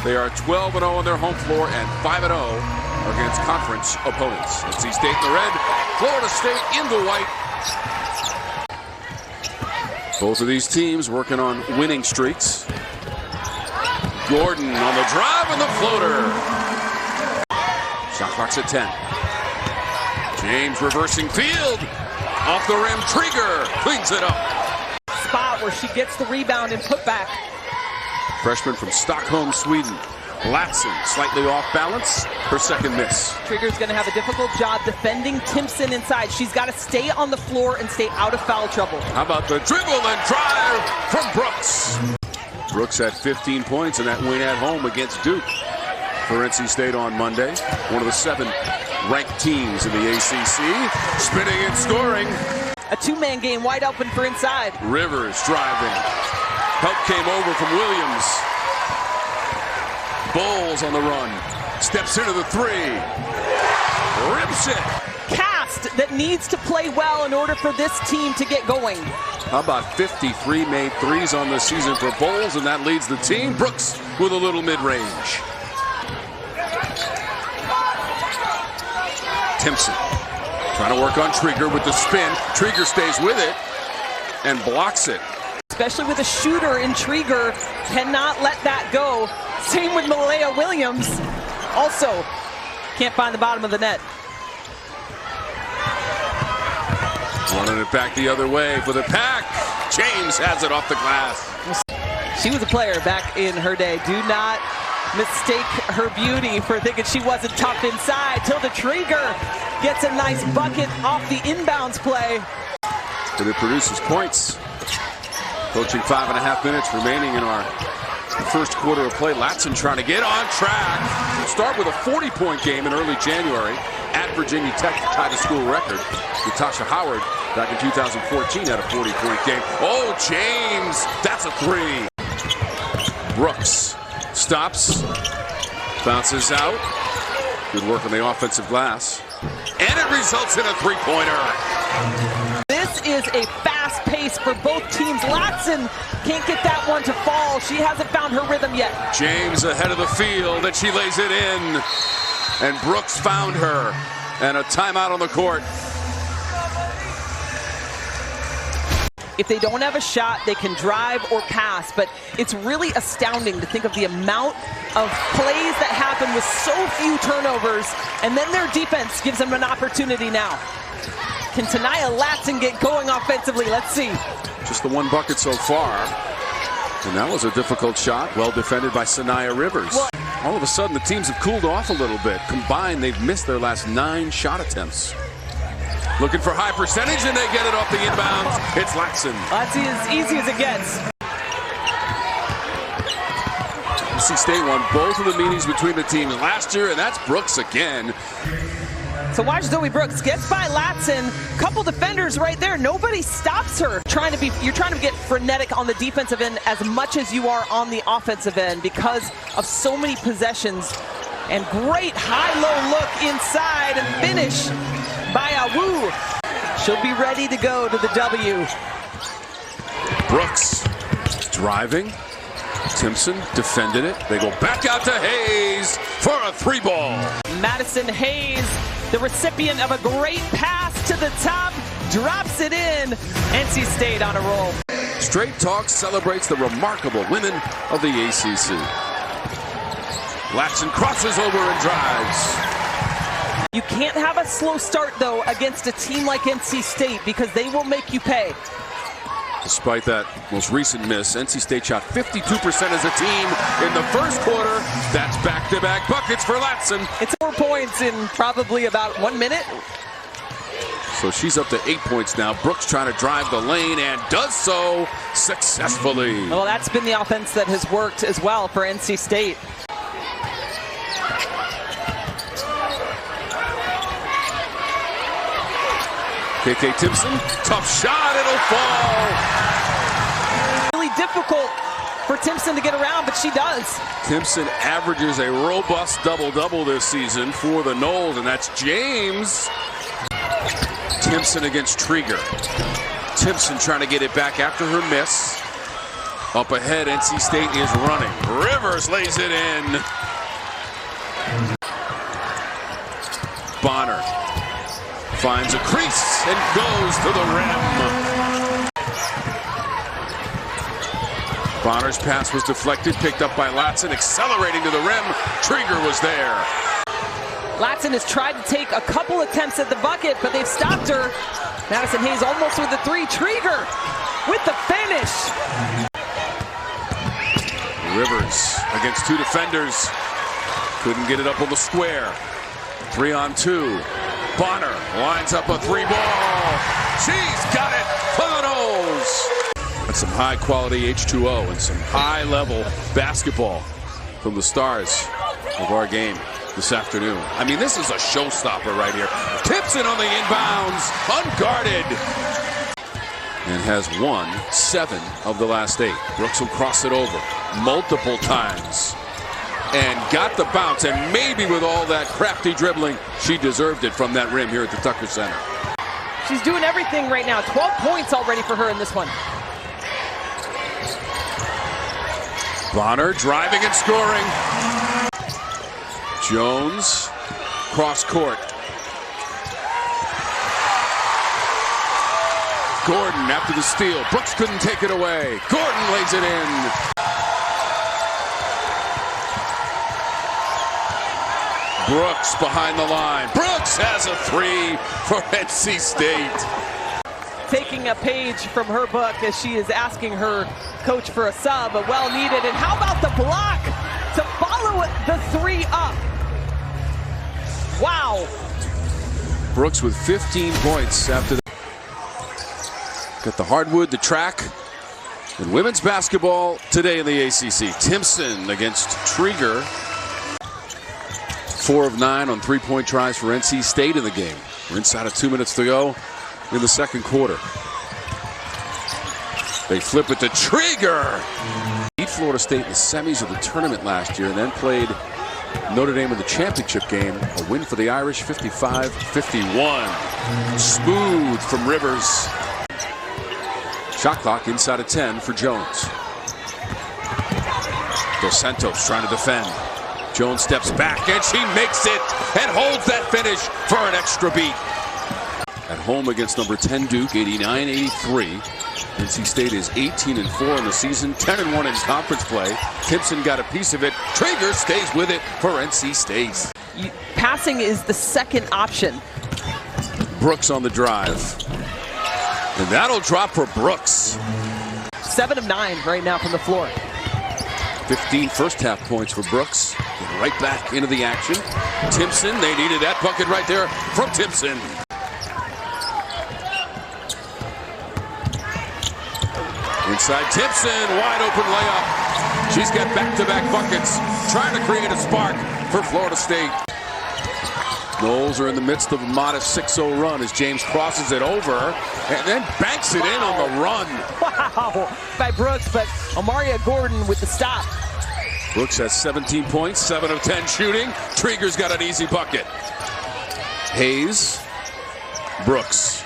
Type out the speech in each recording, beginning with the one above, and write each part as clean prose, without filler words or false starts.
They are 12-0 on their home floor and 5-0 against conference opponents. NC State in the red, Florida State in the white. Both of these teams working on winning streaks. Gordon on the drive and the floater. Shot clock's at 10. James reversing field. Off the rim, Trigger cleans it up. Spot where she gets the rebound and put back. Freshman from Stockholm, Sweden. Latson slightly off balance. Her second miss. Trigger's going to have a difficult job defending Timpson inside. She's got to stay on the floor and stay out of foul trouble. How about the dribble and drive from Brooks? Brooks had 15 points in that win at home against Duke for NC State on Monday. One of the 7 ranked teams in the ACC. Spinning and scoring. A two-man game wide open for inside. Rivers driving. Help came over from Williams. Bowles on the run. Steps into the 3. Rips it. Cast that needs to play well in order for this team to get going. How about 53 made threes on the season for Bowles, and that leads the team. Brooks with a little mid-range. Timpson trying to work on Trigger with the spin. Trigger stays with it and blocks it. Especially with a shooter in Trigger, cannot let that go. Same with Malaya Williams. Also, can't find the bottom of the net. Running it back the other way for the pack. James has it off the glass. She was a player back in her day. Do not mistake her beauty for thinking she wasn't tough inside. Tilda Trigger gets a nice bucket off the inbounds play. But it produces points. Approaching 5.5 minutes remaining in our first quarter of play. Latson trying to get on track. Start with a 40-point game in early January at Virginia Tech to tie the school record. Natasha Howard back in 2014 had a 40-point game. Oh, James, that's a 3. Brooks stops, bounces out. Good work on the offensive glass. And it results in a 3-pointer. This is a fast pace for both teams. Latson can't get that one to fall. She hasn't found her rhythm yet. James ahead of the field, and she lays it in. And Brooks found her. And a timeout on the court. If they don't have a shot, they can drive or pass, but it's really astounding to think of the amount of plays that happen with so few turnovers, and then their defense gives them an opportunity now. Can Tanaya Latson get going offensively? Let's see. Just the 1 bucket so far. And that was a difficult shot, well defended by Sanaya Rivers. Well, all of a sudden, the teams have cooled off a little bit. Combined, they've missed their last 9 shot attempts. Looking for high percentage, and they get it off the inbounds. It's Latson. That's as easy as it gets. NC State won both of the meetings between the teams last year, and that's Brooks again. So watch Zoe Brooks gets by Latson. Couple defenders right there. Nobody stops her. You're trying to get frenetic on the defensive end as much as you are on the offensive end because of so many possessions. And great high-low look inside and finish by Awu. She'll be ready to go to the W. Brooks driving. Timpson defended it. They go back out to Hayes for a 3-ball. Madison Hayes, the recipient of a great pass to the top, drops it in. NC State on a roll. Straight Talk celebrates the remarkable women of the ACC. Latson crosses over and drives. You can't have a slow start, though, against a team like NC State because they will make you pay. Despite that most recent miss, NC State shot 52% as a team in the first quarter. That's back-to-back buckets for Latson. It's 4 points in probably about 1 minute. So she's up to 8 points now. Brooks trying to drive the lane and does so successfully. Well, that's been the offense that has worked as well for NC State. KK Timpson, tough shot, it'll fall. Really difficult for Timpson to get around, but she does. Timpson averages a robust double-double this season for the Noles, and that's James. Timpson against Trigger. Timpson trying to get it back after her miss. Up ahead, NC State is running. Rivers lays it in. Bonner finds a crease and goes to the rim. Bonner's pass was deflected, picked up by Latson, accelerating to the rim. Trigger was there. Latson has tried to take a couple attempts at the bucket, but they've stopped her. Madison Hayes almost with the three. Trigger with the finish. Rivers against two defenders. Couldn't get it up on the square. 3-on-2. Bonner lines up a three ball. She's got it for the nose. That's some high quality H2O and some high level basketball from the stars of our game this afternoon. I mean, this is a showstopper right here. Timpson on the inbounds, unguarded. And has won 7 of the last 8. Brooks will cross it over multiple times. And got the bounce, and maybe with all that crafty dribbling, she deserved it from that rim here at the Tucker Center. She's doing everything right now. 12 points already for her in this one. Bonner driving and scoring. Jones, cross court. Gordon after the steal. Brooks couldn't take it away. Gordon lays it in. Brooks behind the line. Brooks has a 3 for NC State. Taking a page from her book as she is asking her coach for a sub, but well needed. And how about the block to follow the 3 up? Wow. Brooks with 15 points after the... Got the hardwood, the track, and women's basketball today in the ACC. Timpson against Trigger. 4 of 9 on 3-point tries for NC State in the game. We're inside of 2 minutes to go in the second quarter. They flip it to Trigger. Beat Florida State in the semis of the tournament last year and then played Notre Dame in the championship game. A win for the Irish, 55-51. Smooth from Rivers. Shot clock inside of 10 for Jones. Dos Santos trying to defend. Jones steps back and she makes it and holds that finish for an extra beat. At home against number 10 Duke, 89-83. NC State is 18-4 in the season, 10-1 in conference play. Timpson got a piece of it. Traeger stays with it for NC State. Passing is the second option. Brooks on the drive. And that'll drop for Brooks. 7 of 9 right now from the floor. 15 first half points for Brooks. Get right back into the action. Timpson, they needed that bucket right there from Timpson. Inside Timpson, wide open layup. She's got back-to-back buckets, trying to create a spark for Florida State. Noles are in the midst of a modest 6-0 run as James crosses it over and then banks it in on the run. Wow, by Brooks, but Amaria Gordon with the stop. Brooks has 17 points, 7 of 10 shooting. Trigger's got an easy bucket. Hayes, Brooks.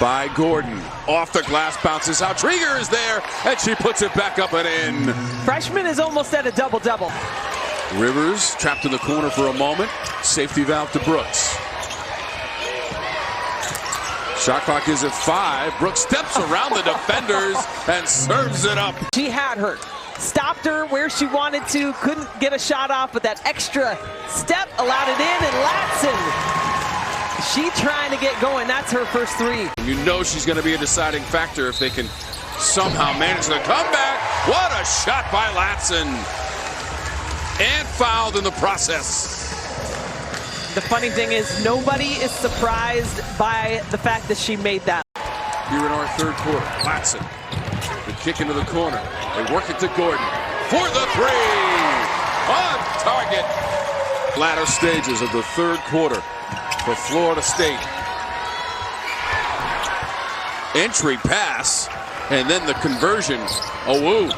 By Gordon. Off the glass, bounces out. Trigger is there, and she puts it back up and in. Freshman is almost at a double-double. Rivers trapped in the corner for a moment. Safety valve to Brooks. Shot clock is at 5. Brooks steps around the defenders and serves it up. She had her. Stopped her where she wanted to. Couldn't get a shot off, but that extra step allowed it in, and Latson. She trying to get going. That's her first 3. You know she's going to be a deciding factor if they can somehow manage the comeback. What a shot by Latson. And fouled in the process. The funny thing is nobody is surprised by the fact that she made that. Here in our third quarter, Latson. The kick into the corner. They work it to Gordon for the 3. On target. Latter stages of the third quarter for Florida State. Entry pass, and then the conversion. A woo.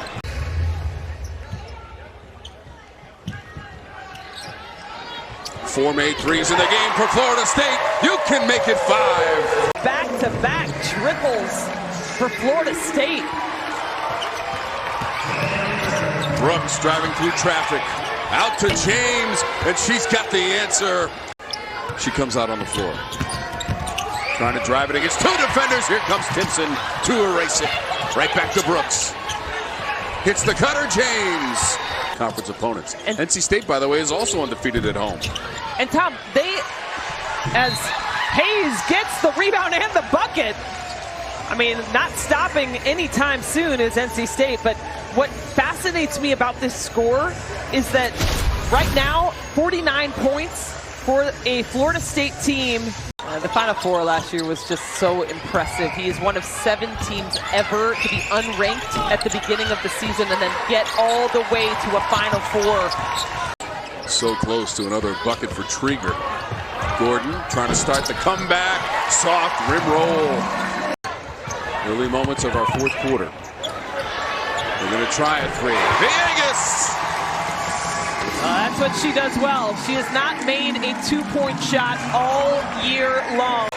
Four made threes in the game for Florida State. You can make it 5. Back-to-back triples for Florida State. Brooks driving through traffic. Out to James, and she's got the answer. She comes out on the floor. Trying to drive it against two defenders. Here comes Timpson to erase it. Right back to Brooks. Hits the cutter, James. Conference opponents. And NC State, by the way, is also undefeated at home. And Tom, as Hayes gets the rebound and the bucket, I mean, not stopping anytime soon is NC State. But what fascinates me about this score is that right now, 49 points for a Florida State team. The Final Four last year was just so impressive. He is one of 7 teams ever to be unranked at the beginning of the season and then get all the way to a Final Four. So close to another bucket for Trieger. Gordon trying to start the comeback. Soft rim roll. Early moments of our fourth quarter. We're going to try a three. Villegas! That's what she does well. She has not made a 2-point shot all year long.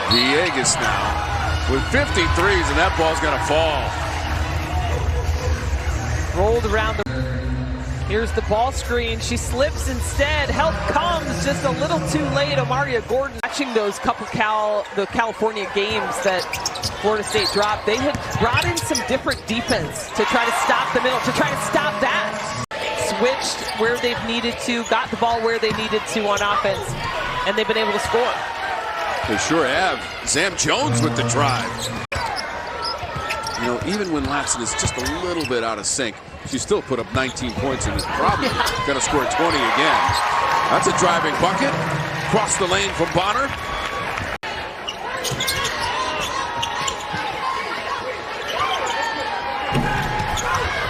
Villegas now with 53s, and that ball's going to fall. Rolled around the... Here's the ball screen. She slips instead. Help comes just a little too late. Omaria Gordon watching those couple the California games that Florida State dropped. They had brought in some different defense to try to stop the middle, to try to stop that. Switched where they've needed to, got the ball where they needed to on offense, and they've been able to score. They sure have. Zam Jones with the drive. You know, even when Latson is just a little bit out of sync, she still put up 19 points and is probably going to score 20 again. That's a driving bucket. Cross the lane from Bonner.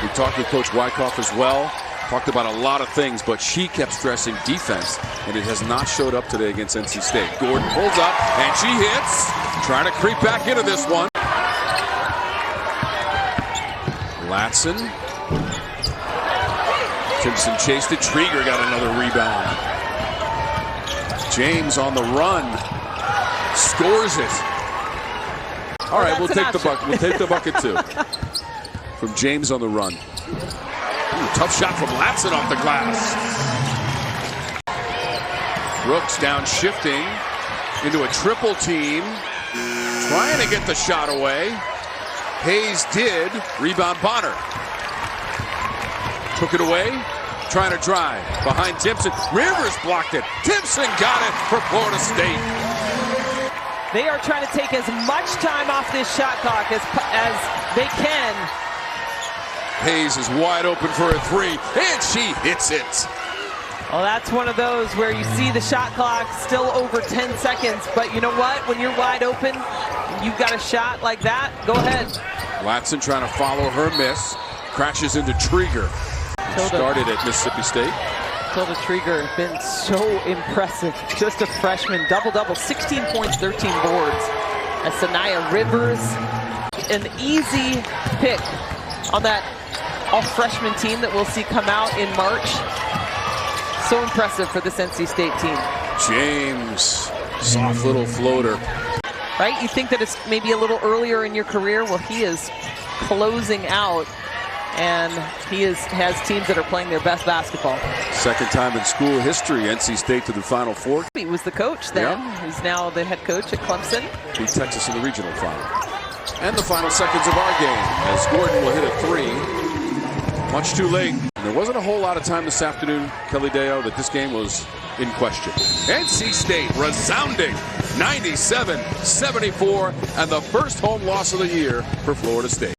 We talked with Coach Wyckoff as well. Talked about a lot of things, but she kept stressing defense, and it has not showed up today against NC State. Gordon pulls up, and she hits. Trying to creep back into this one. Latson. Timpson chased it. Trieger got another rebound. James on the run. Scores it. All right, we'll take the bucket. We'll take the bucket too. From James on the run. Ooh, tough shot from Latson off the glass. Brooks down shifting into a triple team. Trying to get the shot away. Hayes did. Rebound Bonner. Took it away. Trying to drive. Behind Timpson. Rivers blocked it. Timpson got it for Florida State. They are trying to take as much time off this shot clock as they can. Hayes is wide open for a three, and she hits it. Well, that's one of those where you see the shot clock still over 10 seconds, but you know what? When you're wide open, you've got a shot like that, go ahead. Latson trying to follow her miss. Crashes into Trieger. Started at Mississippi State. Tilda Trieger has been so impressive. Just a freshman, double-double, 16 points, 13 boards. As Sanaya Rivers, an easy pick on that all-freshman team that we'll see come out in March. So impressive for this NC State team. James, soft little floater. Right? You think that it's maybe a little earlier in your career? Well, he is closing out, and he has teams that are playing their best basketball. Second time in school history, NC State to the Final Four. He was the coach then. Yeah. He's now the head coach at Clemson. Beat Texas in the regional final. And the final seconds of our game as Gordon will hit a three. Much too late. And there wasn't a whole lot of time this afternoon, Kelly Deo, that this game was in question. NC State resounding 97-74, and the first home loss of the year for Florida State.